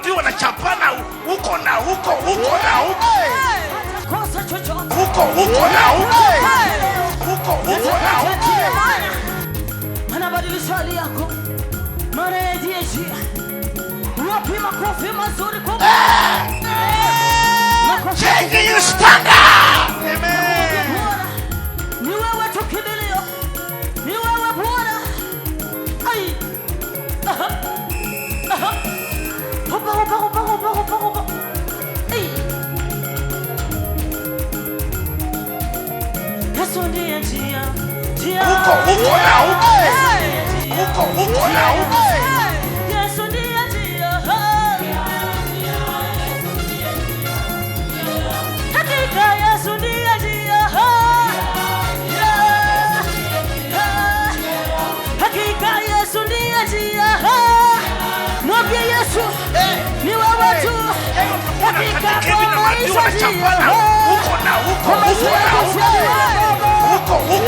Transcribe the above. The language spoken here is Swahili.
maadui wanachapana huko na huko, huko na huko, huko na huko, huko na huko. Anabadilisha hali yako. Marejesha. Wapi makofi mazuri kwa Mungu. Change you stand up. Amen. Ni wewe tukimbilio. Ni wewe Bwana. Ai. Hopa. Ai. Yesu ndiye njia. Huko na huko. Huko na huko. Yesu ndiye njia. Hakika Yesu ndiye njia. Hakika Yesu ndiye njia. Mwambie Yesu ni wewe tu. Hakika Kevin na maadui wanachapana huko na huko, huko na huko, huko